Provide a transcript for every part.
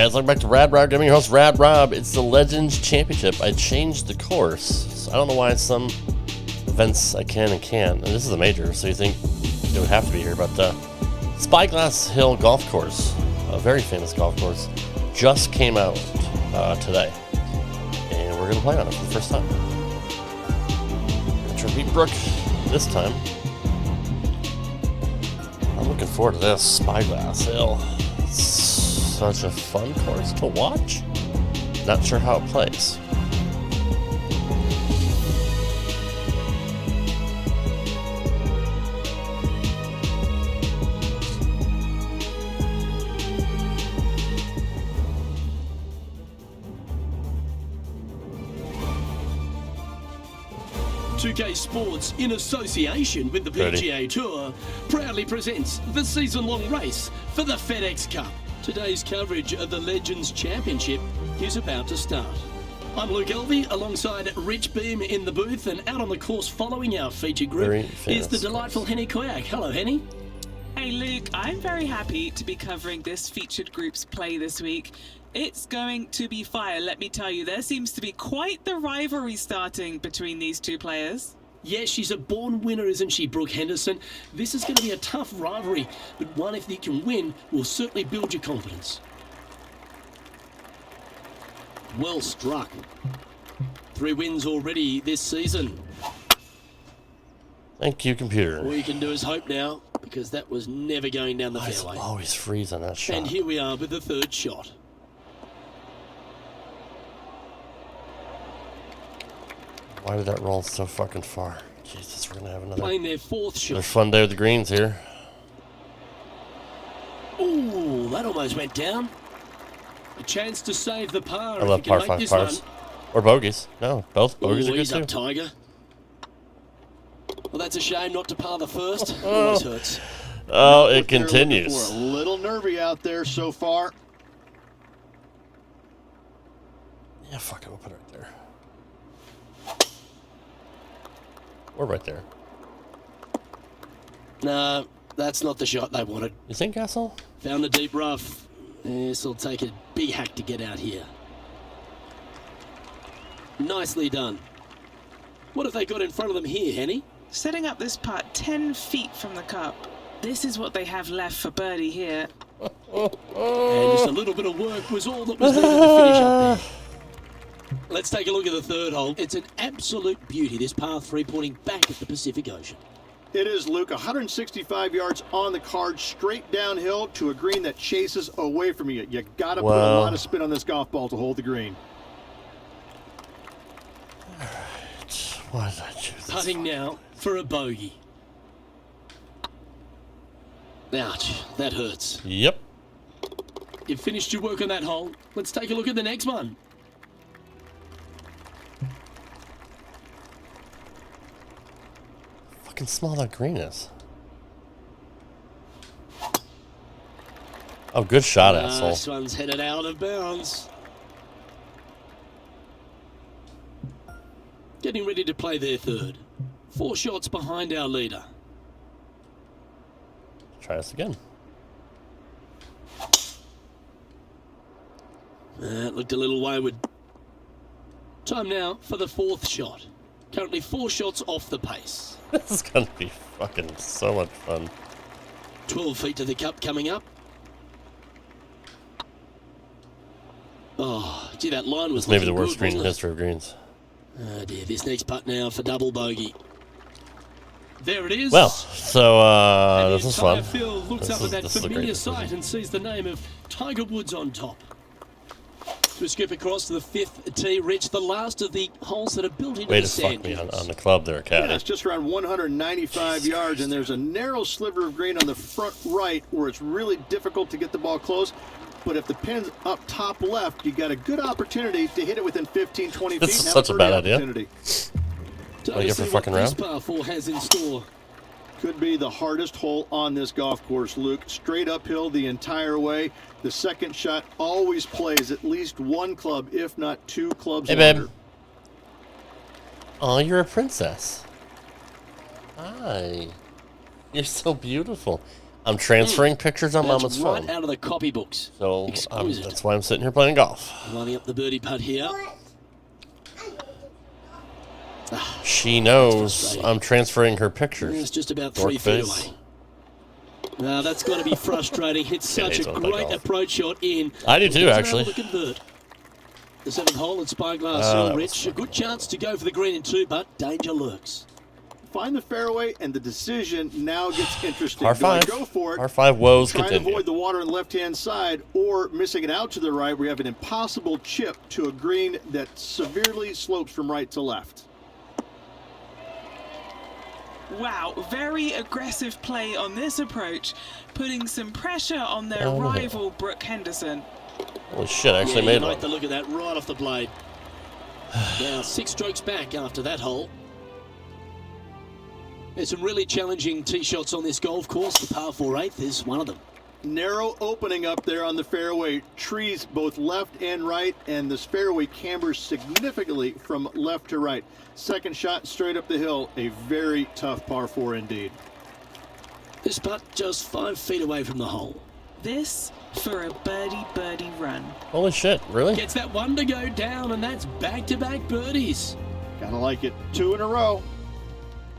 guys, welcome back to Rad Rob Gaming. Your host, Rad Rob. It's the Legends Championship. I changed the course. So I don't know why some events I can and can't. And this is a major, so you think it would have to be here. But Spyglass Hill Golf Course, a very famous golf course, just came out today. And we're going to play on it for the first time. I'm going to try to beat Brooke this time. I'm looking forward to this. Spyglass Hill. Such a fun course to watch. Not sure how it plays. PGA Sports, in association with the PGA Tour, proudly presents the season-long race for the FedEx Cup. Today's coverage of the Legends Championship is about to start. I'm Luke Elvey, alongside Rich Beam in the booth, and out on the course following our featured group is the delightful Henny Koyak. Hello, Henny. Hey, Luke. I'm very happy to be covering this featured group's play this week. It's going to be fire, let me tell you. There seems to be quite the rivalry starting between these two players. Yes, she's a born winner, isn't she, Brooke Henderson? This is going to be a tough rivalry, but one, if you can win, will certainly build your confidence. Well struck. 3 wins already this season. Thank you, computer. All you can do is hope now, because that was never going down the fairway. Always freeze on that shot. And here we are with the 3rd shot. Why did that roll so fucking far? Jesus, we're gonna have another. Playing their 4th shot. Another fun day with the greens here. Ooh, that almost went down. A chance to save the par. I love par 5 pars. Or bogeys. No, both bogeys are good too. Up, Tiger. Well, that's a shame not to par the first. Always hurts. Oh, it continues. We're a little nervy out there so far. Yeah, fuck it, we'll put it right there. Or right there. No, that's not the shot they wanted. You think, asshole? Found the deep rough. This will take a big hack to get out here. Nicely done. What have they got in front of them here, Henny? Setting up this putt 10 feet from the cup. This is what they have left for birdie here. And just a little bit of work was all that was needed to finish up there. Let's take a look at the 3rd hole. It's an absolute beauty, this par 3 pointing back at the Pacific Ocean. It is, Luke, 165 yards on the card, straight downhill to a green that chases away from you. You got to put a lot of spin on this golf ball to hold the green. All right. Why did I choose this? Putting now for a bogey. Ouch, that hurts. Yep. You've finished your work on that hole. Let's take a look at the next one. Fucking small that green is. Oh, good shot, asshole. This one's headed out of bounds. Getting ready to play their 3rd. 4 shots behind our leader. Try this again. That looked a little wayward. Time now for the 4th shot. Currently 4 shots off the pace. This is gonna be fucking so much fun. 12 feet to the cup coming up. Oh, gee, that line was Maybe the looking worst good, green in the wasn't it? history of greens. Oh dear, this next putt now for double bogey. There it is. Well, so this is fun. The entire field looks up at that familiar sight and sees the name of Tiger Woods on top. We skip across to the 5th tee, Rich, the last of the holes that are built into Way the to sand fuck me dunes. on the club there, Caddy. Yeah, it's just around 195 yards, and there's a narrow sliver of green on the front right where it's really difficult to get the ball close. But if the pin's up top left, you got a good opportunity to hit it within 15, 20 feet. This is such a bad idea. Time What, to you see for what fucking this round? par 4 has in store. Could be the hardest hole on this golf course, Luke. Straight uphill the entire way. The 2nd shot always plays at least 1 club, if not 2 clubs longer. Babe. Oh, you're a princess. Hi. You're so beautiful. I'm transferring pictures on That's Mama's right phone. out of the copybooks. So Exquisite. that's why I'm sitting here playing golf. Lining up the birdie putt here. She knows I'm transferring her pictures. It's just about Dork 3 feet face. away. Now that's got to be frustrating. Hit such hates a when I play great golf. approach shot in. I do too, Wasn't actually. able to convert. The 7th hole at Spyglass that Hill, was Rich. A good chance to go for the green in 2, but danger lurks. Find the fairway, and the decision now gets interesting. Par Do I 5. go for it? Par 5 woes Try and continue. avoid the water on the left-hand side, or missing it out to the right, where you have an impossible chip to a green that severely slopes from right to left. Wow, very aggressive play on this approach, putting some pressure on their rival Brooke Henderson. Holy shit, I actually You made like one. the look of that right off the blade. Now 6 strokes back after that hole. There's some really challenging tee shots on this golf course. The par 4 8th is one of them. Narrow opening up there on the fairway. Trees both left and right, and this fairway cambers significantly from left to right. Second shot straight up the hill. A very tough par 4 indeed. This putt just 5 feet away from the hole. This for a birdie run. Holy shit, really? Gets that one to go down, and that's back-to-back birdies. Kind of like it. 2 in a row.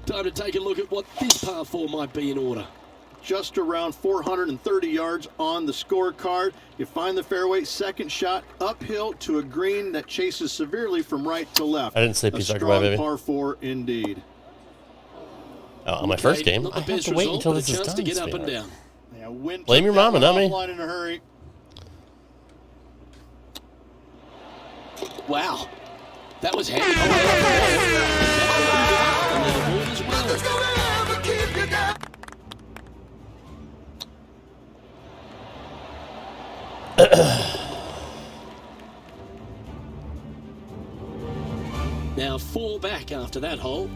Time to take a look at what this par 4 might be in order. Just around 430 yards on the scorecard. You find the fairway, second shot uphill to a green that chases severely from right to left. I didn't say A peace out, strong goodbye, baby. par 4 indeed. On my first game, Not I the have best to wait result, until but this a is chance done. to get up and sweetheart. down. Yeah, wind Blame took your that mama, one not me. offline in a hurry. Wow. That was handy. And then the ball as well. Now 4 back after that hole.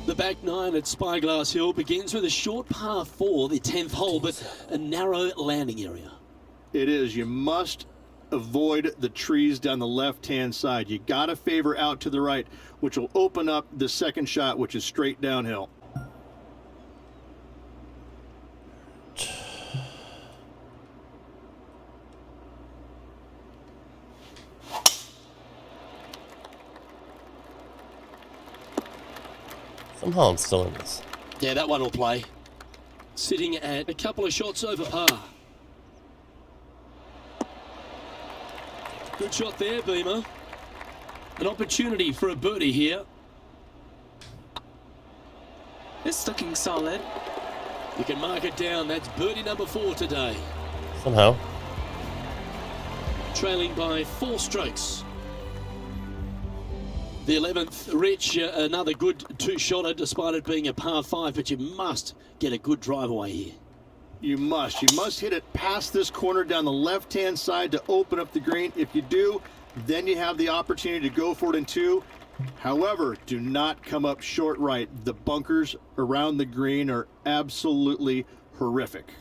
The back 9 at Spyglass Hill begins with a short par 4, the 10th hole, but a narrow landing area. It is. You must avoid the trees down the left-hand side. You got to favor out to the right, which will open up the second shot, which is straight downhill. Somehow I'm still in this. Yeah, that one will play. Sitting at a couple of shots over par. Good shot there, Beamer. An opportunity for a birdie here. It's looking solid. You can mark it down. That's birdie number 4 today. Somehow. Trailing by 4 strokes. The 11th, Rich, another good 2-shotter despite it being a par 5, but you must get a good drive away here. You must. You must hit it past this corner down the left-hand side to open up the green. If you do, then you have the opportunity to go for it in 2. However, do not come up short right. The bunkers around the green are absolutely horrific.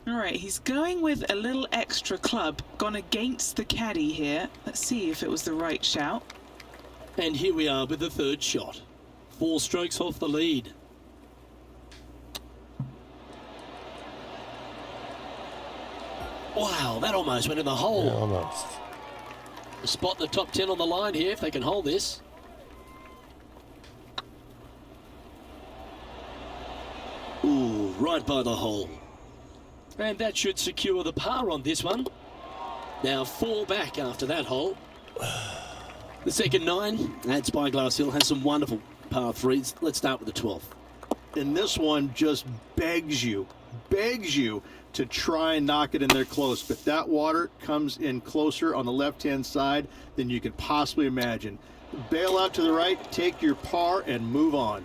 All right, he's going with a little extra club, gone against the caddy here. Let's see if it was the right shout. And here we are with the 3rd shot. 4 strokes off the lead. Wow, that almost went in the hole. Yeah, almost. A spot in the top 10 on the line here if they can hold this. Ooh, right by the hole. And that should secure the par on this one. Now 4 back after that hole. The second 9 at Spyglass Hill has some wonderful par 3s. Let's start with the 12th. And this one just begs you to try and knock it in there close. But that water comes in closer on the left-hand side than you can possibly imagine. Bail out to the right, take your par, and move on.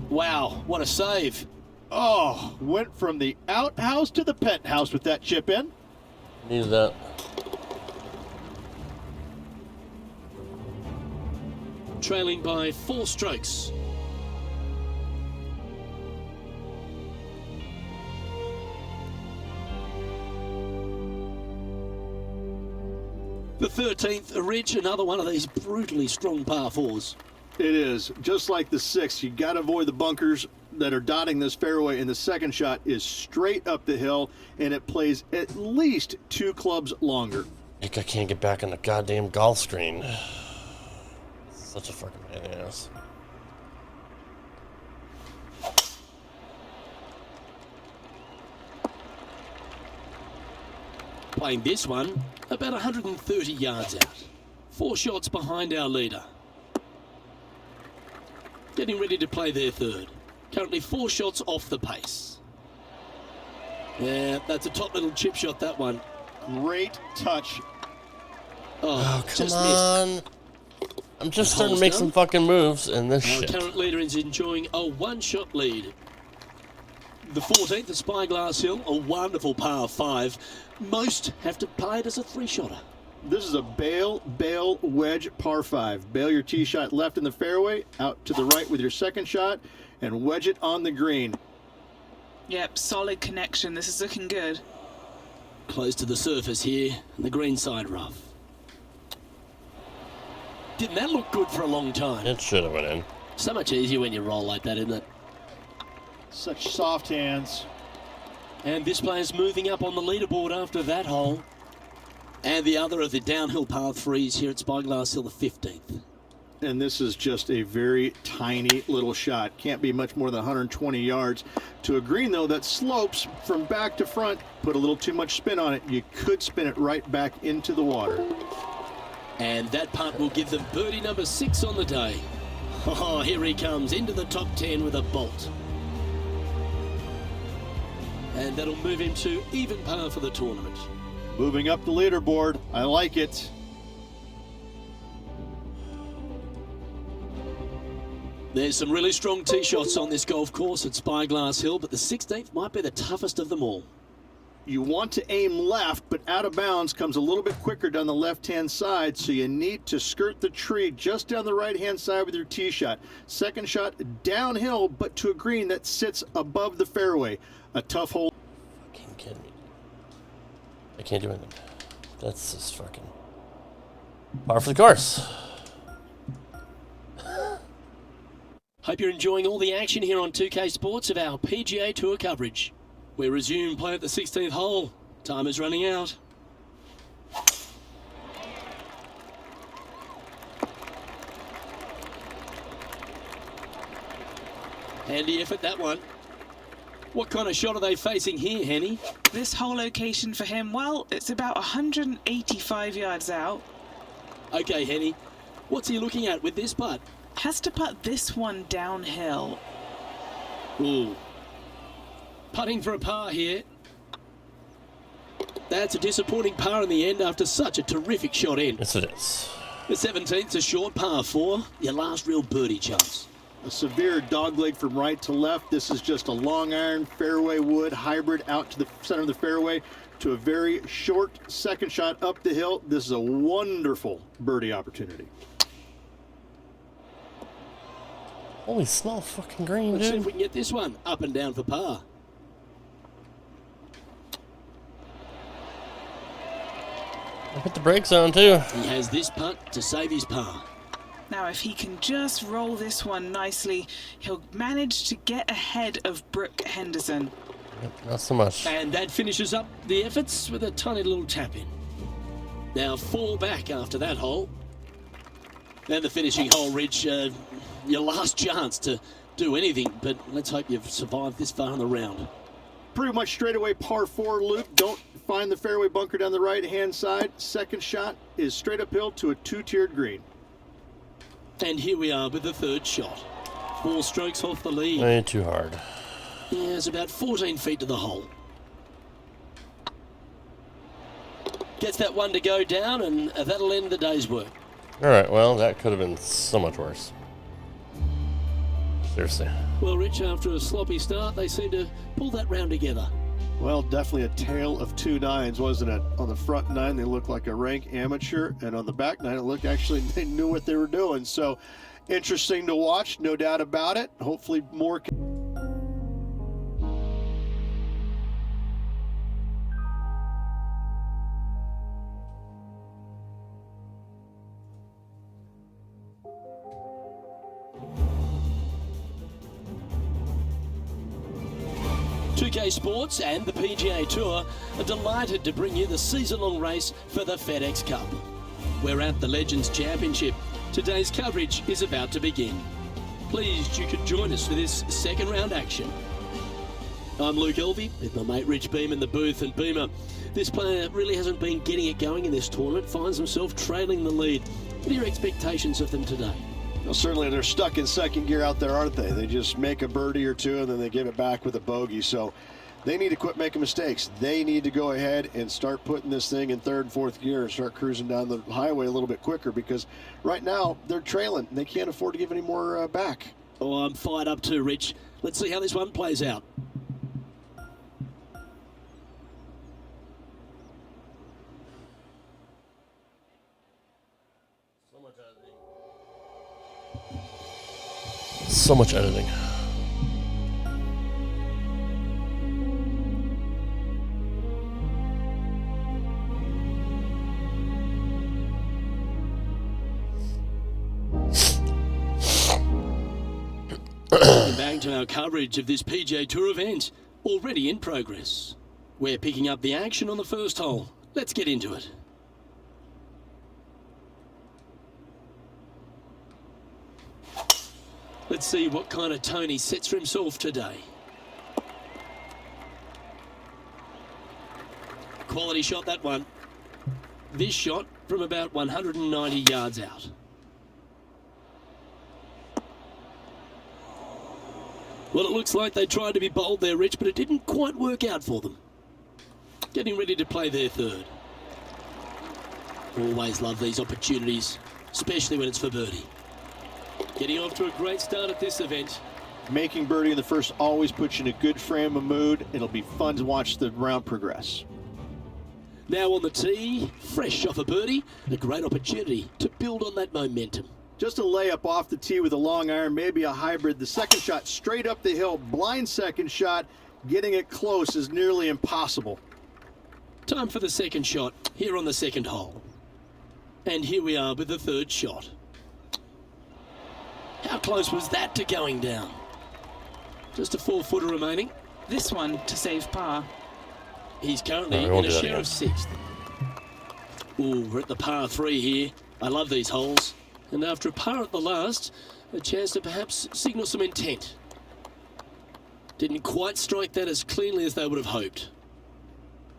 Wow, what a save. Oh, went from the outhouse to the penthouse with that chip in. Needed that. Trailing by 4 strokes. The 13th, Rich, another one of these brutally strong par fours. It is. Just like the 6th, you got to avoid the bunkers that are dotting this fairway, and the second shot is straight up the hill, and it plays at least 2 clubs longer. I can't get back on the goddamn golf screen. Such a fucking pain in the ass. Playing this one about 130 yards out. 4 shots behind our leader. Getting ready to play their third. Currently 4 shots off the pace. Yeah, that's a top little chip shot, that one. Great touch. Oh, come just on. missed. I'm just starting to make some fucking moves, and this Our shit. current leader is enjoying a 1-shot lead. The 14th at Spyglass Hill, a wonderful par 5. Most have to play it as a 3-shotter. This is a bail, wedge, par 5. Bail your tee shot left in the fairway, out to the right with your second shot, and wedge it on the green. Yep, solid connection. This is looking good. Close to the surface here, and the green side rough. Didn't that look good for a long time? It should have went in. So much easier when you roll like that, isn't it? Such soft hands. And this player's moving up on the leaderboard after that hole. And the other of the downhill par 3s here at Spyglass Hill, the 15th. And this is just a very tiny little shot. Can't be much more than 120 yards. To a green, though, that slopes from back to front. Put a little too much spin on it. You could spin it right back into the water. And that putt will give them birdie number 6 on the day. Oh, here he comes into the top 10 with a bolt. And that'll move him to even par for the tournament. Moving up the leaderboard. I like it. There's some really strong tee shots on this golf course at Spyglass Hill, but the 16th might be the toughest of them all. You want to aim left, but out of bounds comes a little bit quicker down the left-hand side, so you need to skirt the tree just down the right-hand side with your tee shot. Second shot downhill, but to a green that sits above the fairway. A tough hole. Fucking kidding me. I can't do anything. That's just fucking par for the course. Hope you're enjoying all the action here on 2K Sports of our PGA Tour coverage. We resume play at the 16th hole. Time is running out. Handy effort, that one. What kind of shot are they facing here, Henny? This whole location for him, well, it's about 185 yards out. Okay, Henny. What's he looking at with this putt? Has to putt this one downhill. Ooh. Putting for a par here. That's a disappointing par in the end after such a terrific shot in. Yes, it is. The 17th, a short par 4. Your last real birdie chance. A severe dogleg from right to left. This is just a long iron fairway wood hybrid out to the center of the fairway to a very short second shot up the hill. This is a wonderful birdie opportunity. Holy small fucking green, Let's see dude. if we can get this one up and down for par. I hit the brake zone too. He has this putt to save his par. Now, if he can just roll this one nicely, he'll manage to get ahead of Brooke Henderson. Not so much. And that finishes up the efforts with a tiny little tap in. Now 4 back after that hole. And the finishing hole, Rich, your last chance to do anything, but let's hope you've survived this far in the round. Pretty much straightaway par 4 loop. Don't find the fairway bunker down the right-hand side. Second shot is straight uphill to a 2-tiered green. And here we are with the third shot. 4 strokes off the lead. Ain't too hard. Yeah, it's about 14 feet to the hole. Gets that one to go down, and that'll end the day's work. Alright, well, that could have been so much worse. Seriously. Well, Rich, after a sloppy start, they seem to pull that round together. Well, definitely a tale of 2 nines, wasn't it? On the front 9, they looked like a rank amateur, and on the back 9, it looked actually they knew what they were doing. So, interesting to watch, no doubt about it. Hopefully more... 2K Sports and the PGA Tour are delighted to bring you the season-long race for the FedEx Cup. We're at the Legends Championship. Today's coverage is about to begin. Pleased you could join us for this second round action. I'm Luke Elvey with my mate Rich Beam in the booth. And Beamer, this player really hasn't been getting it going in this tournament, finds himself trailing the lead. What are your expectations of them today? Well, certainly they're stuck in second gear out there, aren't they? They just make a birdie or two and then they give it back with a bogey. So they need to quit making mistakes. They need to go ahead and start putting this thing in third and fourth gear and start cruising down the highway a little bbit quicker, because right now they're trailing. They can't afford to give any more back. Oh, I'm fired up too, Rich. Let's see how this one plays out. So much editing. Back to our coverage of this PGA Tour event, already in progress. We're picking up the action on the first hole. Let's get into it. Let's see what kind of tone he sets for himself today. Quality shot, that one. This shot from about 190 yards out. Well, it looks like they tried to be bold there, Rich, but it didn't quite work out for them. Getting ready to play their third. Always love these opportunities, especially when it's for birdie. Getting off to a great start at this event. Making birdie in the first always puts you in a good frame of mood. It'll be fun to watch the round progress. Now on the tee, fresh off a birdie, a great opportunity to build on that momentum. Just a layup off the tee with a long iron, maybe a hybrid. The second shot straight up the hill, blind second shot. Getting it close is nearly impossible. Time for the second shot here on the second hole. And here we are with the third shot. How close was that to going down? Just a 4-footer remaining. This one to save par. He's currently in a share of sixth. Ooh, we're at the par 3 here. I love these holes. And after a par at the last, a chance to perhaps signal some intent. Didn't quite strike that as cleanly as they would have hoped.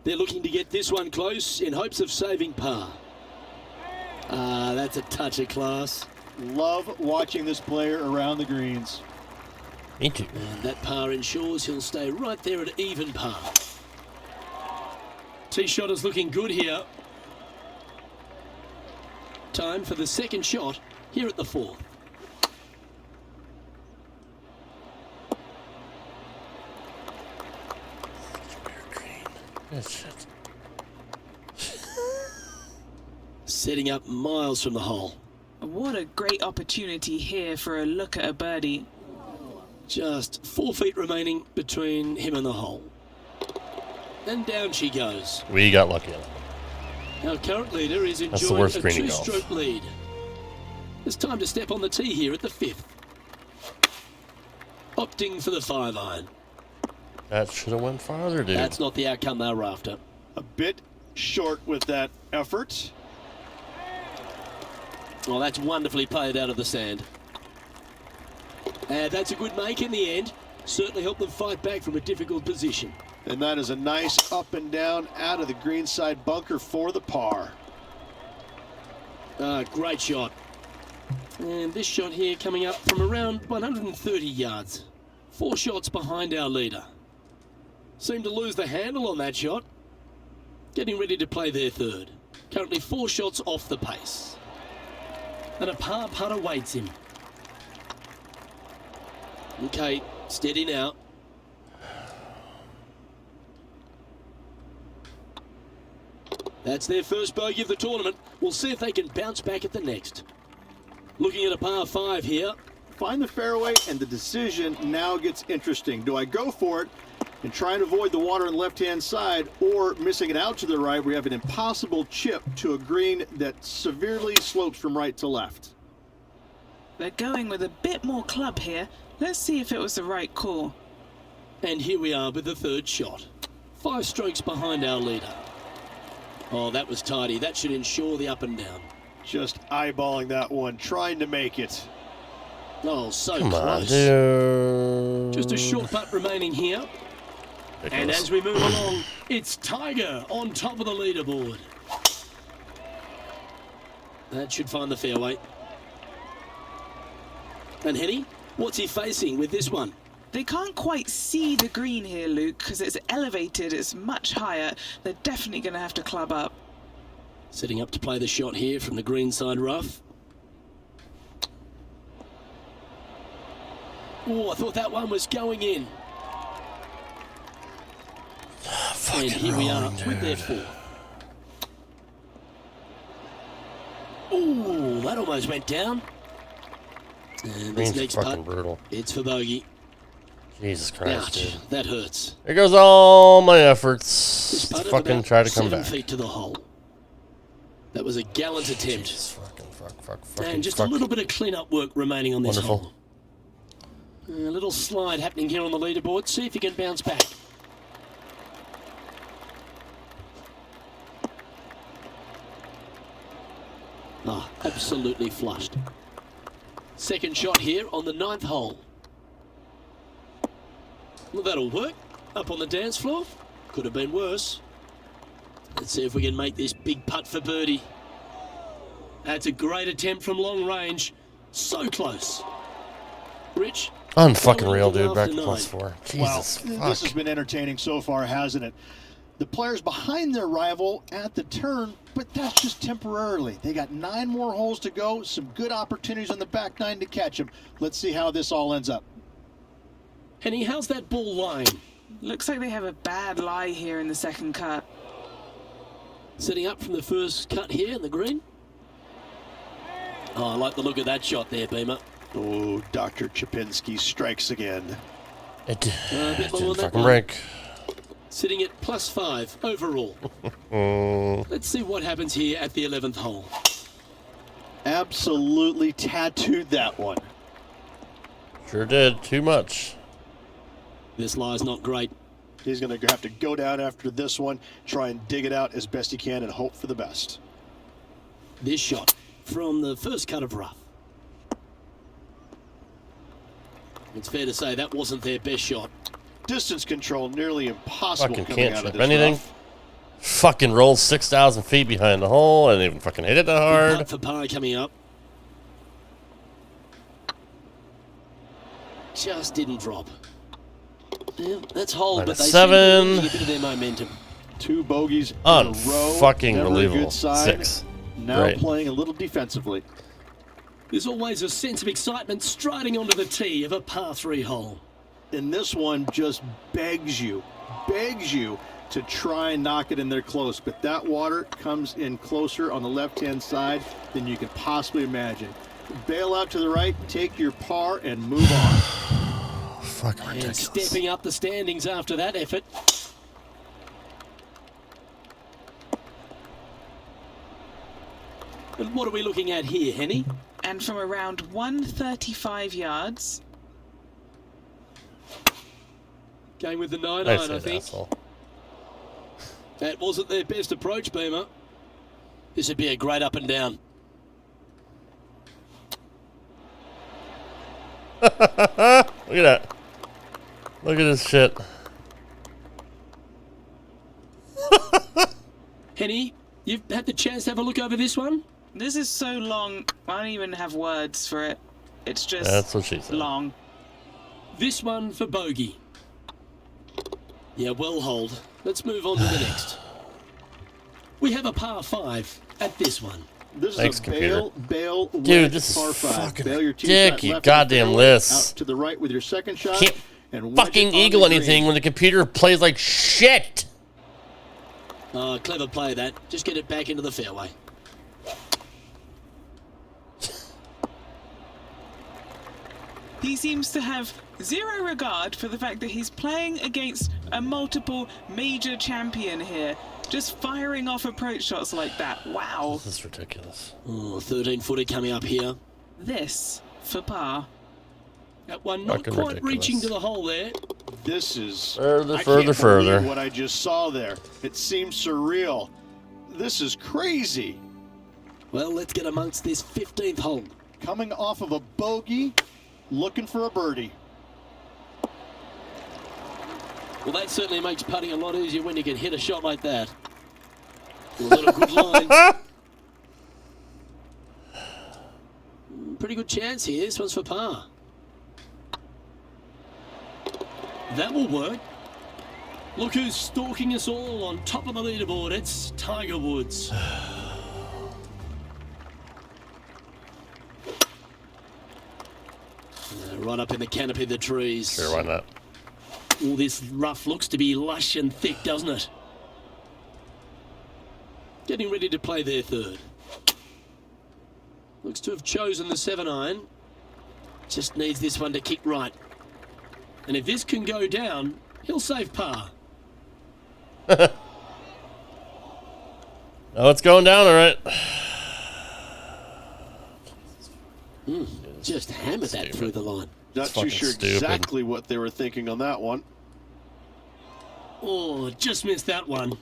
They're looking to get this one close in hopes of saving par. Ah, that's a touch of class. Love watching this player around the greens. Me too. And that par ensures he'll stay right there at even par. Tee shot is looking good here. Time for the second shot here at the fourth. That's shit. Setting up miles from the hole. What a great opportunity here for a look at a birdie. Just 4 feet remaining between him and the hole. And down she goes. We got lucky. Our current leader is That's the enjoying worst a green in golf. two-stroke lead. It's time to step on the tee here at the fifth. Opting for the 5-iron. That should have went farther, dude. That's not the outcome they were after. A bit short with that effort. Well, that's wonderfully played out of the sand. And that's a good make in the end. Certainly helped them fight back from a difficult position. And that is a nice up and down out of the greenside bunker for the par. Great shot. And this shot here coming up from around 130 yards. 4 shots behind our leader. Seemed to lose the handle on that shot. Getting ready to play their third. Currently 4 shots off the pace. And a par putt awaits him. Okay, steady now. That's their first bogey of the tournament. We'll see if they can bounce back at the next. Looking at a par 5 here. Find the fairway, and the decision now gets interesting. Do I go for it and try and avoid the water on the left-hand side, or missing it out to the right, we have an impossible chip to a green that severely slopes from right to left? They're going with a bit more club here. Let's see if it was the right call. And here we are with the third shot. 5 strokes behind our leader. Oh, that was tidy. That should ensure the up and down. Just eyeballing that one, trying to make it. Oh, so Come on, close. dude. Just a short putt remaining here. And as we move along, it's Tiger on top of the leaderboard. That should find the fairway. And Henny, what's he facing with this one? They can't quite see the green here, Luke, because it's elevated, it's much higher. They're definitely going to have to club up. Setting up to play the shot here from the green side rough. Oh, I thought that one was going in. And here we are with their 4. Oh, that almost went down. And this next putt, brutal. it's for bogey. Jesus Christ, Ouch, dude. that hurts. Here goes all my efforts This to putt at fucking about try to come 7 back. feet to the hole. That was a gallant attempt. Jesus, fucking, And just a little bit of clean-up work remaining on this Wonderful. hole. A little slide happening here on the leaderboard. See if he can bounce back. Ah, absolutely flushed. Second shot here on the 9th hole. Well, that'll work. Up on the dance floor. Could have been worse. Let's see if we can make this big putt for birdie. That's a great attempt from long range. So close. Rich? Unfucking real, dude. Back After to 9. +4. Well, Jesus, this has fuck. been entertaining so far, hasn't it? The players behind their rival at the turn, but that's just temporarily. They got 9 more holes to go, some good opportunities on the back 9 to catch them. Let's see how this all ends up. Henny, how's that ball lying? Looks like they have a bad lie here in the second cut. Setting up from the first cut here in the green. Oh, I like the look of that shot there, Beamer. Oh, Dr. Chapinski strikes again. It bit more didn't than that fucking one. break. Sitting at +5 overall. Let's see what happens here at the 11th hole. Absolutely tattooed that one. Sure did. Too much. This lie's not great. He's going to have to go down after this one, try and dig it out as best he can and hope for the best. This shot from the first cut of rough. It's fair to say that wasn't their best shot. Distance control nearly impossible Fucking coming can't out of chip this anything. rough. Fucking rolled 6,000 feet behind the hole and even fucking hit it that Big hard. putt for par coming up. Just didn't drop. Yeah, that's hole, but they seem to be -7. losing a bit of their momentum. 2 bogeys in a row. Unfucking Never a believable. good sign. 6. Now Great. playing a little defensively. There's always a sense of excitement striding onto the tee of a par 3 hole. And this one just begs you to try and knock it in there close. But that water comes in closer on the left-hand side than you could possibly imagine. Bail out to the right, take your par, and move on. Fucking And ridiculous. stepping up the standings after that effort. And what are we looking at here, Henny? And from around 135 yards, Going with the 9 Nice iron, I hit, think. asshole. That wasn't their best approach, Beamer. This would be a great up and down. Look at that. Look at this shit. Henny, you've had the chance to have a look over this one? this is so long, I don't even have words for it. It's just That's what she said. long. This one for bogey. Yeah, well hold. Let's move on to the next. We have a par 5 at this one. This Thanks, is a computer. bail Dude, wedge this is par 5. fucking Bail your tee shot ridiculous. left Goddamn of the fairway, lists. out to the right with your second shot. Can't and wedge fucking it on eagle the anything green. when the computer plays like shit. Oh, clever play that. Just get it back into the fairway. He seems to have zero regard for the fact that he's playing against a multiple major champion here. Just firing off approach shots like that. Wow. This is ridiculous. Oh, 13-footer coming up here. This for par. That one not Fucking quite ridiculous. reaching to the hole there. This is further. What I just saw there. It seems surreal. This is crazy. Well, let's get amongst this 15th hole. Coming off of a bogey, looking for a birdie. Well, that certainly makes putting a lot easier when you can hit a shot like that. Well, got a good line. Pretty good chance here. This one's for par. That will work. Look who's stalking us all on top of the leaderboard. It's Tiger Woods. Right up in the canopy of the trees. Sure, why not? All this rough looks to be lush and thick, doesn't it? Getting ready to play their third. Looks to have chosen the 7-iron. Just needs this one to kick right. And if this can go down, he'll save par. Oh, it's going down, all right. Just hammered that through the line. Not too sure exactly what they were thinking on that one. Oh, just missed that one.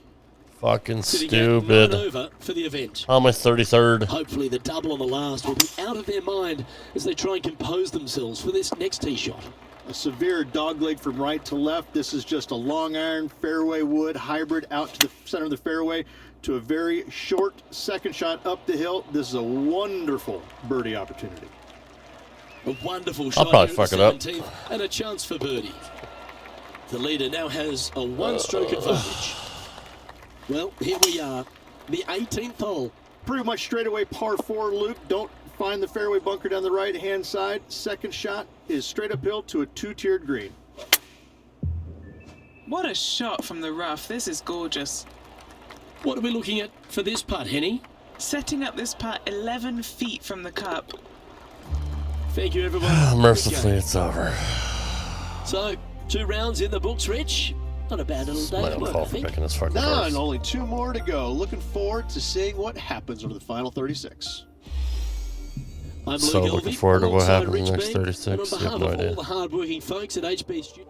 Fucking Sitting stupid. at 9 over for the event. How am I 33rd? Hopefully the double on the last will be out of their mind as they try and compose themselves for this next tee shot. A severe dogleg from right to left. This is just a long iron fairway wood hybrid out to the center of the fairway to a very short second shot up the hill. This is a wonderful birdie opportunity. A wonderful shot. I'll probably fuck it up. And a chance for birdie. The leader now has a one-stroke advantage. Well, here we are, the 18th hole. Pretty much straightaway par 4, Luke. Don't find the fairway bunker down the right-hand side. Second shot is straight uphill to a 2-tiered green. What a shot from the rough. This is gorgeous. What are we looking at for this putt, Henny? Setting up this putt 11 feet from the cup. Thank you, everyone. Mercifully, it's over. So, 2 rounds in the books, Rich. Not a bad little day. My own fault for picking this fucking Now, course. and only 2 more to go. Looking forward to seeing what happens over the final 36. I'm So Luke looking Elvey, forward to what alongside happens in the Rich next Beam, 36. And on You behalf have no of idea. all the hard-working folks at HB Studios.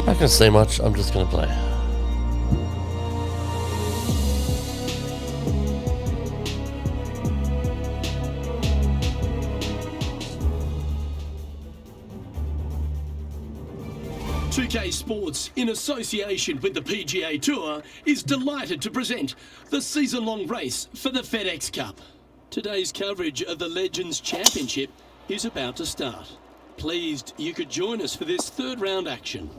I'm not gonna say much. I'm just gonna play. .2K Sports, in association with the PGA Tour, is delighted to present the season-long race for the FedEx Cup. Today's coverage of the Legends Championship is about to start. Pleased you could join us for this third round action.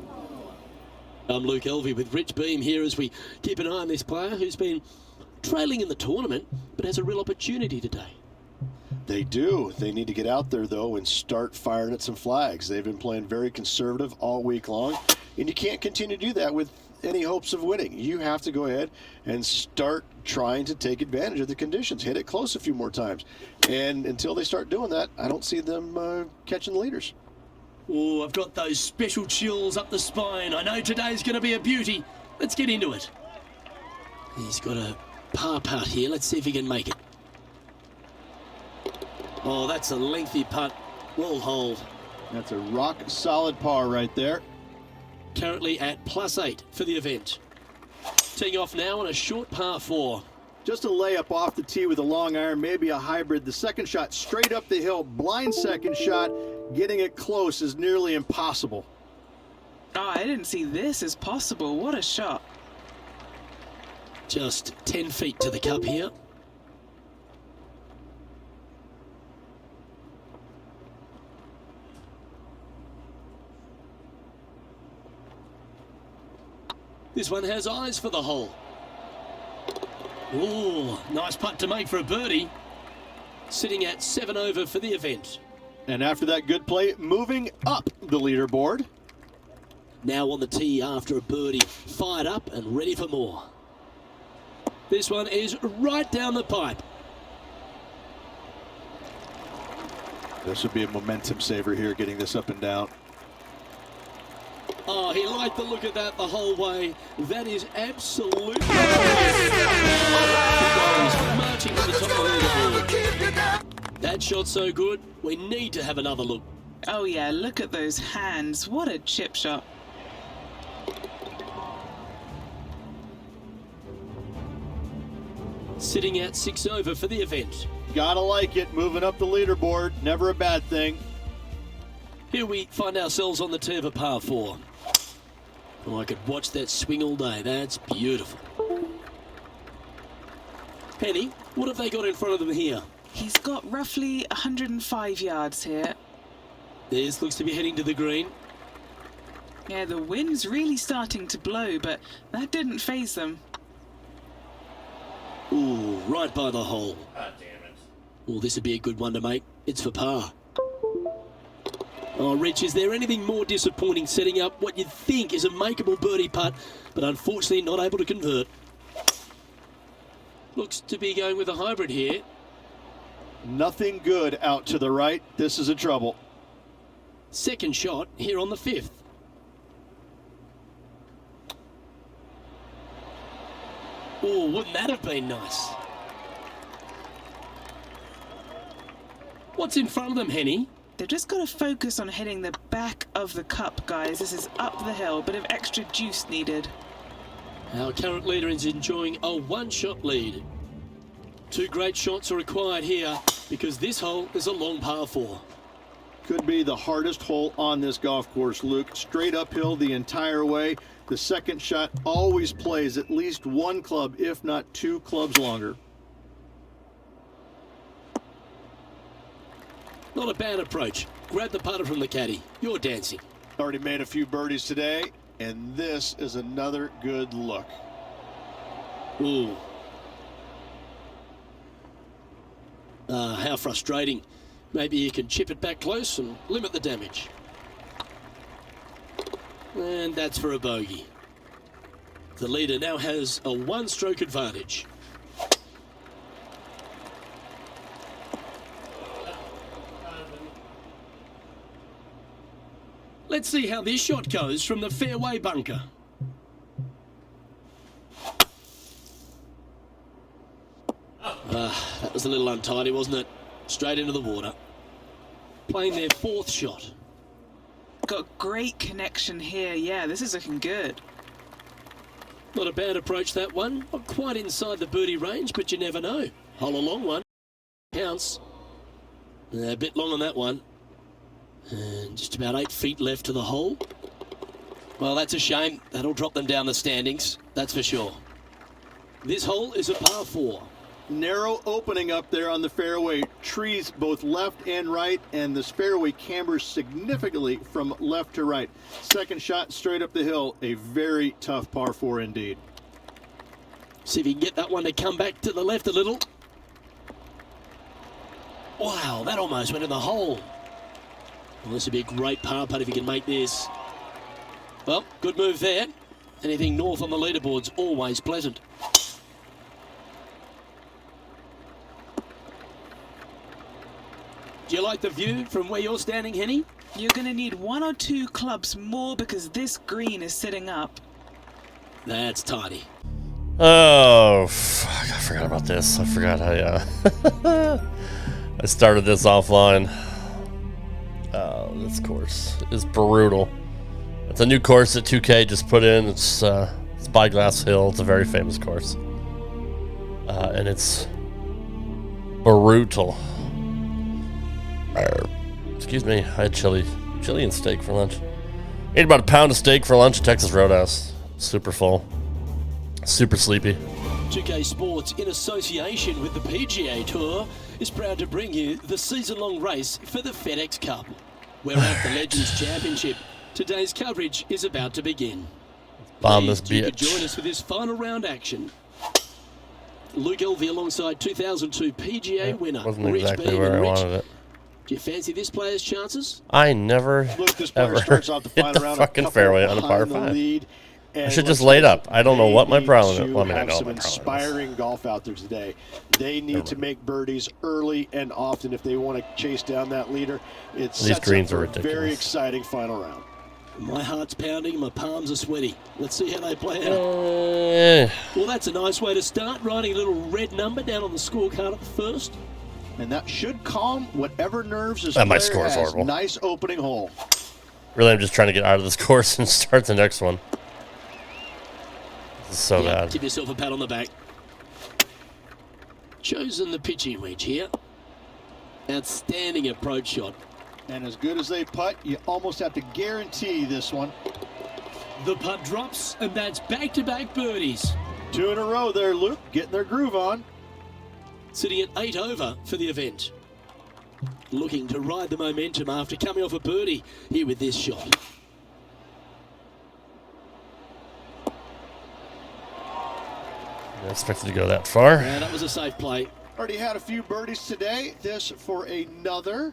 I'm Luke Elvey with Rich Beam here as we keep an eye on this player who's been trailing in the tournament but has a real opportunity today. They do. They need to get out there, though, and start firing at some flags. They've been playing very conservative all week long, and you can't continue to do that with any hopes of winning. You have to go ahead and start trying to take advantage of the conditions. Hit it close a few more times. And until they start doing that, I don't see them catching the leaders. Oh, I've got those special chills up the spine. I know today's going to be a beauty. Let's get into it. He's got a par putt here. Let's see if he can make it. Oh, that's a lengthy putt. Well hold. That's a rock-solid par right there. Currently at +8 for the event. Teeing off now on a short par 4. Just a layup off the tee with a long iron, maybe a hybrid. The second shot straight up the hill, blind second shot. Getting it close is nearly impossible. Oh, I didn't see this as possible. What a shot. Just 10 feet to the cup here. This one has eyes for the hole. Ooh, nice putt to make for a birdie. Sitting at 7 over for the event. And after that good play, moving up the leaderboard. Now on the tee after a birdie. Fired up and ready for more. This one is right down the pipe. This would be a momentum saver here, getting this up and down. Oh, he liked the look of that the whole way. That is absolutely... marching to the top of the leaderboard. That shot's so good, we need to have another look. Oh yeah, look at those hands. What a chip shot. Sitting at 6 over for the event. Gotta like it, moving up the leaderboard, never a bad thing. Here we find ourselves on the tee of a par 4. Oh, I could watch that swing all day. That's beautiful. Penny, what have they got in front of them here? He's got roughly 105 yards here. This looks to be heading to the green. Yeah, the wind's really starting to blow, but that didn't faze them. Ooh, right by the hole. God damn it. Oh, this would be a good one to make. It's for par. Oh, Rich, is there anything more disappointing setting up what you'd think is a makeable birdie putt, but unfortunately not able to convert? Looks to be going with a hybrid here. Nothing good out to the right. This is a trouble. Second shot here on the 5th. Oh, wouldn't that have been nice? What's in front of them, Henny? They've just got to focus on hitting the back of the cup, guys. This is up the hill, bit of extra juice needed. Our current leader is enjoying a one-shot lead. 2 great shots are required here because this hole is a long par 4. Could be the hardest hole on this golf course, Luke. Straight uphill the entire way. The second shot always plays at least 1 club, if not 2 clubs longer. Not a bad approach. Grab the putter from the caddy. You're dancing. Already made a few birdies today, and this is another good look. Ooh. How frustrating. Maybe you can chip it back close and limit the damage. And that's for a bogey. The leader now has a 1-stroke advantage. Let's see how this shot goes from the fairway bunker. That was a little untidy, wasn't it? Straight into the water. Playing their 4th shot. Got great connection here. Yeah, this is looking good. Not a bad approach, that one. Not quite inside the birdie range, but you never know. Hole a long one. Counts. A bit long on that one. And just about 8 feet left to the hole. Well, that's a shame. That'll drop them down the standings, that's for sure. This hole is a par 4. Narrow opening up there on the fairway. Trees both left and right, and this fairway cambers significantly from left to right. Second shot straight up the hill. A very tough par 4 indeed. See if you can get that one to come back to the left a little. Wow, that almost went in the hole. Well, this would be a great par putt if he can make this. Well, good move there. Anything north on the leaderboard's always pleasant. Do you like the view from where you're standing, Henny? You're going to need 1 or 2 clubs more because this green is sitting up. That's tidy. Oh, fuck, I forgot about this. I forgot I I started this offline. Oh, this course is brutal. It's a new course that 2K just put in. It's Spyglass Hill. It's a very famous course. And it's brutal. Excuse me, I had chili and steak for lunch. Ate about a pound of steak for lunch at Texas Roadhouse. Super full. Super sleepy. 2K Sports, in association with the PGA Tour, is proud to bring you the season-long race for the FedEx Cup. We're at the Legends Championship. Today's coverage is about to begin. Bomb this Pleased you could bitch. join us for this final round action. Luke Elvey alongside 2002 PGA winner. Wasn't Rich exactly Beam where I and Rich. wanted it. Do you fancy this player's chances? I never Look, this player ever starts off the hit final the round fucking a couple fairway on a par behind the 5. lead, I and should just let's laid face up. it, I don't know they what my need problem is. to Well, I mean, I have know some what my problem is. inspiring golf out there today. They need to make birdies early and often if they want to chase down that leader. It These sets greens up are for a very ridiculous. exciting final round. My heart's pounding, my palms are sweaty. Let's see how they play out. Eh, Well, that's a nice way to start, writing a little red number down on the scorecard at the first. And that should calm whatever nerves this my player score is has. horrible. Nice opening hole. really, I'm just trying to get out of this course and start the next one. This is so Yeah, bad. give yourself a pat on the back. Chosen the pitching wedge here. Outstanding approach shot. And as good as they putt, you almost have to guarantee this one. The putt drops, and that's back-to-back birdies. 2 in a row there, Luke, getting their groove on. Sitting at 8 over for the event. Looking to ride the momentum after coming off a birdie here with this shot. I expected to go that far. And that was a safe play. Already had a few birdies today. This for another.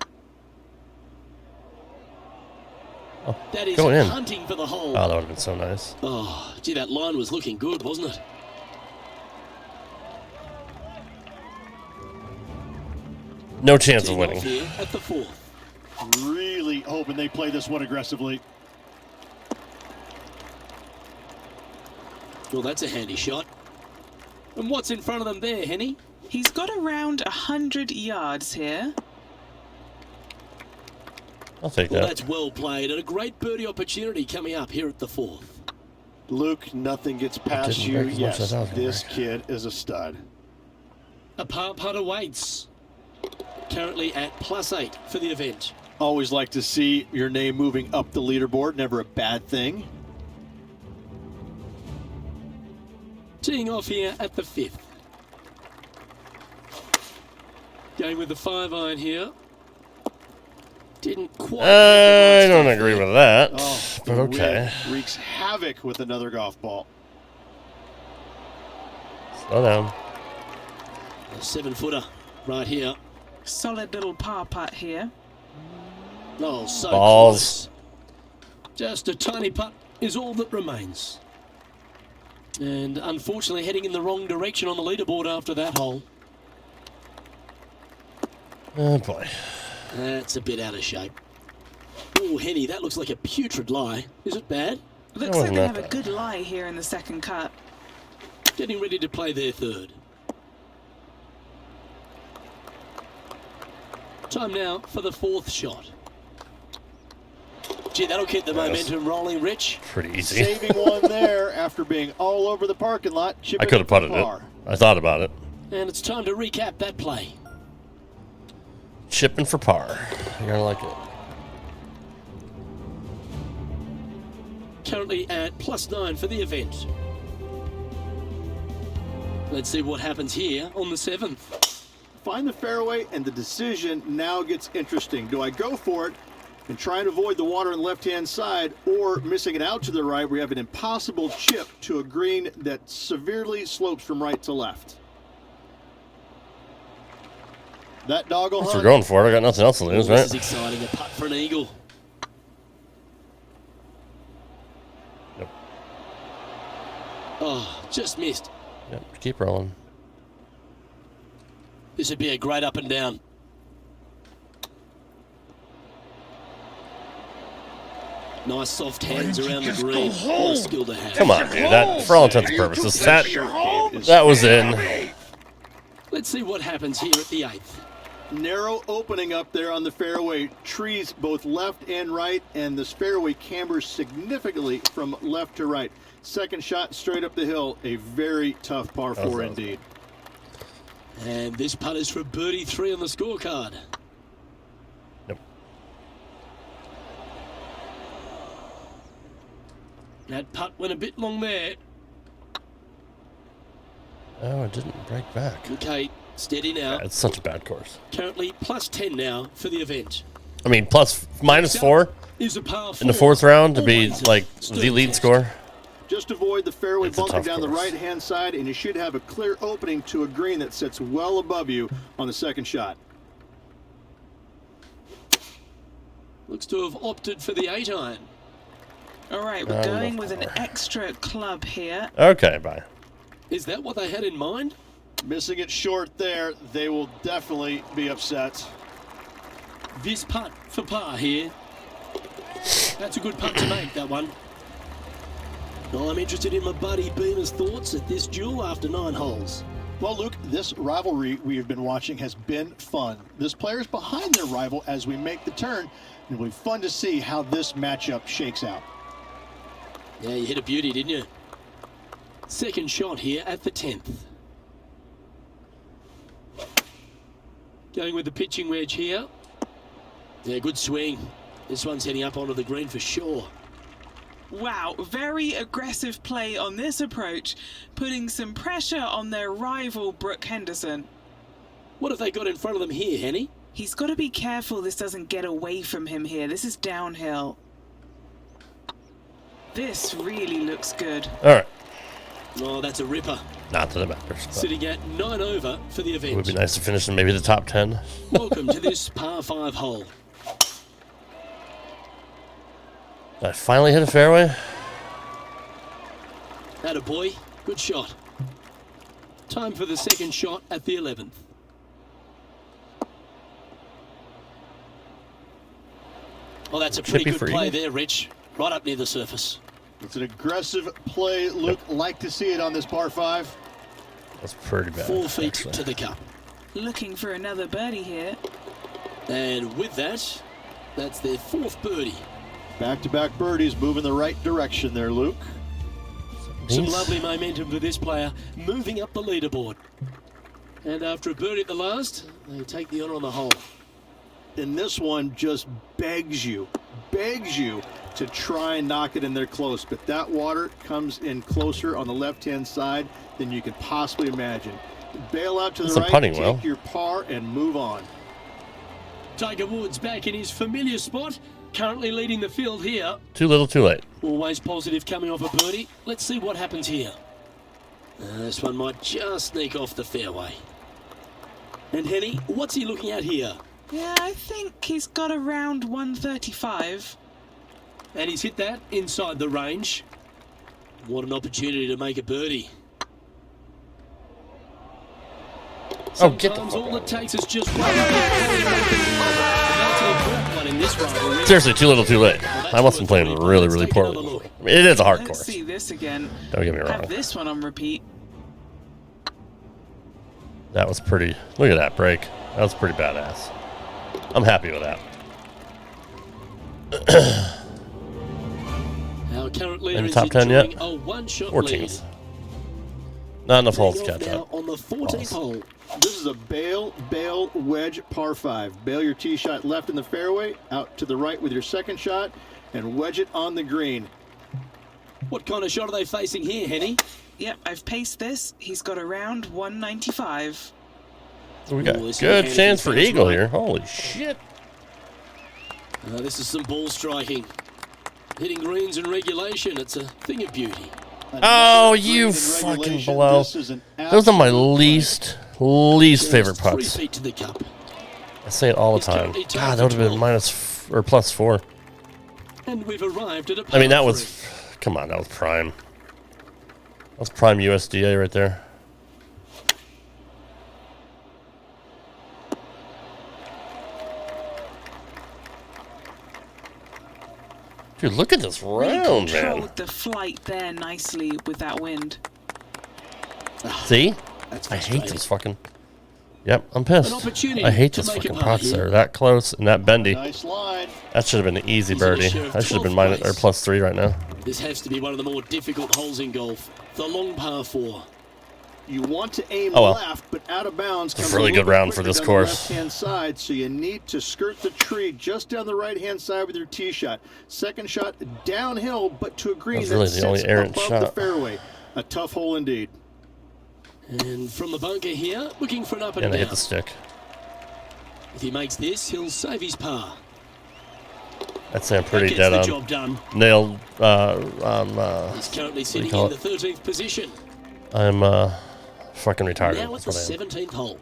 That is Go in. hunting for the hole. Oh, that would have been so nice. Oh, gee, that line was looking good, wasn't it? No chance of Teeing winning. off here at the 4th. Really hoping they play this one aggressively. Well, that's a handy shot. And what's in front of them there, Henny? He's got around 100 yards here. I'll take Well, that. that's well played, and a great birdie opportunity coming up here at the 4th. Luke, nothing gets past didn't you. break as much as Yes, I was gonna this break. kid is a stud. A par putt awaits. Currently at +8 for the event. Always like to see your name moving up the leaderboard. Never a bad thing. Teeing off here at the 5th. Going with the 5-iron here. Didn't quite. I don't agree with that, Oh, but the okay. wind wreaks havoc with another golf ball. Slow down. A 7-footer right here. Solid little par putt here. Oh, so Balls. close. Just a tiny putt is all that remains. And unfortunately heading in the wrong direction on the leaderboard after that hole. Oh boy. That's a bit out of shape. Oh, Henny, that looks like a putrid lie. Is it bad? Looks wasn't like they that have a bad. good lie here in the second cut. Getting ready to play their 3rd. Time now for the 4th shot. Gee, that'll keep the momentum rolling, Rich. Pretty easy. Saving one there after being all over the parking lot. I could have putted it. I thought about it. And it's time to recap that play. Chipping for par. You're gonna like it. Currently at +9 for the event. Let's see what happens here on the 7th. Find the fairway, and the decision now gets interesting. Do I go for it and try and avoid the water on the left-hand side, or missing it out to the right, we have an impossible chip to a green that severely slopes from right to left? That dog will If we're hunt. going for it, I got nothing else to lose, This right? is exciting. A putt for an eagle. Nope. Oh, just missed. Yep, keep rolling. This would be a great up and down. Nice soft hands around the green. What a skill to have. Come on, dude. That, for all intents and purposes, that was in. Let's see what happens here at the 8th. Narrow opening up there on the fairway. Trees both left and right, and this fairway cambers significantly from left to right. Second shot straight up the hill. A very tough par 4 indeed. And this putt is for birdie 3 on the scorecard. Nope. That putt went a bit long there. Oh, it didn't break back. Okay, steady now. It's such a bad course. Currently plus 10 now for the event. I mean, -4 Is a par in the 4. 4th round to be Always a like stern the lead test. score. Just avoid the fairway It's a bunker tough down the course. right-hand side, and you should have a clear opening to a green that sits well above you on the second shot. Looks to have opted for the 8-iron. All right, we're going with an extra club here. Okay, bye. Is that what they had in mind? Missing it short there, they will definitely be upset. This putt for par here. That's a good putt to make, that one. Well, I'm interested in my buddy Beamer's thoughts at this duel after 9 holes. Well, Luke, this rivalry we have been watching has been fun. This player's behind their rival as we make the turn. It'll be fun to see how this matchup shakes out. Yeah, you hit a beauty, didn't you? Second shot here at the 10th. Going with the pitching wedge here. Yeah, good swing. This one's heading up onto the green for sure. Wow, very aggressive play on this approach, putting some pressure on their rival Brooke Henderson. What have they got in front of them here, Henny? He's got to be careful this doesn't get away from him here. This is downhill. This really looks good. All right. Oh, that's a ripper. Not that it matters. But Sitting at 9 over for the it event. would be nice to finish in maybe the top 10. Welcome to this par 5 hole. I finally hit a fairway. Atta boy, good shot. Time for the second shot at the 11th. Oh, that's a pretty Chippy good for play eagle. there, Rich. Right up near the surface. It's an aggressive play, Luke. Like to see it on this par 5. That's pretty bad. 4 feet actually. to the cup. Looking for another birdie here. And with that, that's their 4th birdie. Back-to-back birdies moving the right direction there, Luke. Some Beans. lovely momentum for this player, moving up the leaderboard. And after a birdie at the last, they take the honour on the hole. And this one just begs you to try and knock it in there close. But that water comes in closer on the left-hand side than you could possibly imagine. Bail out to the That's a right, putting take well. your par, and move on. Tiger Woods back in his familiar spot, currently leading the field here. Too little, too late. Always positive coming off a birdie. Let's see what happens here. This one might just sneak off the fairway. And Henny, what's he looking at here? Yeah, I think he's got around 135. And he's hit that inside the range. What an opportunity to make a birdie. Oh, get the Sometimes fuck all out it takes is just one big play to make it. And that's an important one in this rivalry. Seriously, too little, too late. I must have been playing really, really poorly. I mean, it is a hard Let's course. see this again. Don't get me wrong. Have this one on repeat. That was pretty. Look at that break. That was pretty badass. I'm happy with that. Our current leader Any is top 10 yet? enjoying a one-shot lead. 14th. Not enough holes to Leading off catch now up. on the 14th hole. This is a bail wedge par 5. Bail your tee shot left in the fairway, out to the right with your second shot, and wedge it on the green. What kind of shot are they facing here, Henny? Yep, I've paced this. He's got around 195. We got Ooh, this is good a chance for handful, eagle right? here. Holy shit. This is some ball striking. Hitting greens in regulation, it's a thing of beauty. Oh, Another you green in fucking regulation. blow. This is an Those are my absolute least favorite Just 3 putts. feet to the cup. I say it all the time. God, that would have been minus or plus 4. And we've arrived at a I mean, that par was, three. come on, that was prime. That was prime USDA right there. Dude, look at this round, man. Controlled the flight there nicely with that wind. See? That's I hate frustrating. those fucking... Yep, I'm pissed. An opportunity I hate to those make a fucking par pots here. there. That close and that bendy. Nice line. That should have been an easy He's in a birdie. share of That should have been 12th minus or place. plus 3 right now. This has to be one of the more difficult holes in golf. The long par 4. You want to aim Oh, well. left, but out of bounds. It's a comes really little good bit round for quicker this down course. The left-hand side, so you need to skirt the tree just down the right-hand side with your tee shot. Second shot downhill, but to a green That's that really the only sits errant above the shot. fairway. A tough hole indeed. And from the bunker here, looking for an up and And I hit down. the stick. If he makes this, he'll save his par. I'd say I'm That pretty gets dead the on. job done. Nailed. He's currently sitting call in it? the 13th position. I'm fucking retarded. Now it's the That's what I am. 17th hole.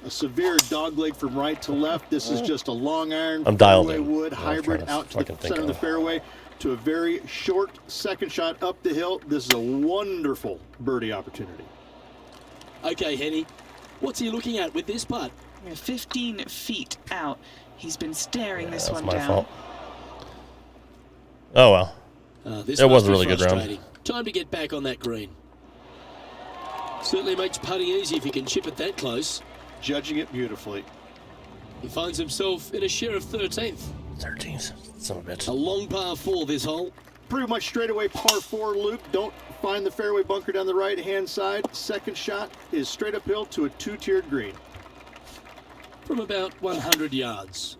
A severe dogleg from right to left. This is just a long iron I'm dialed fairway in. wood I'm hybrid trying to out to fucking the think center of the of it. fairway to a very short second shot up the hill. This is a wonderful birdie opportunity. Okay, Henny. What's he looking at with this putt? We're 15 feet out. He's been staring this That's one my down. fault. Oh well. This It was must a be really good round. frustrating. Time to get back on that green. Certainly makes putting easy if he can chip it that close. Judging it beautifully. He finds himself in a share of 13th. 13th. Son of a bitch. A long par 4 this hole. Pretty much straightaway par 4 loop. Don't find the fairway bunker down the right-hand side. Second shot is straight uphill to a 2-tiered green. From about 100 yards.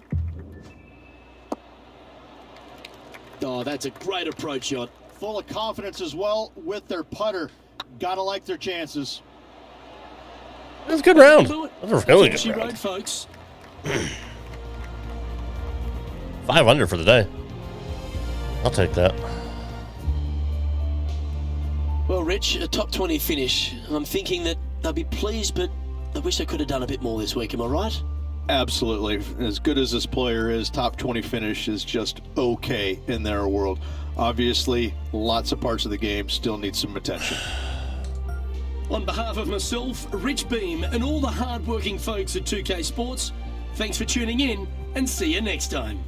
Oh, that's a great approach shot. Full of confidence as well with their putter. Gotta like their chances. That was a good round. Do it. That was a really Finishing good round. road, folks. 5 under for the day. I'll take that. Well, Rich, a top 20 finish. I'm thinking that they'll be pleased, but I wish they could have done a bit more this week. Am I right? Absolutely. As good as this player is, top 20 finish is just okay in their world. Obviously, lots of parts of the game still need some attention. On behalf of myself, Rich Beam, and all the hard-working folks at 2K Sports, thanks for tuning in, and see you next time.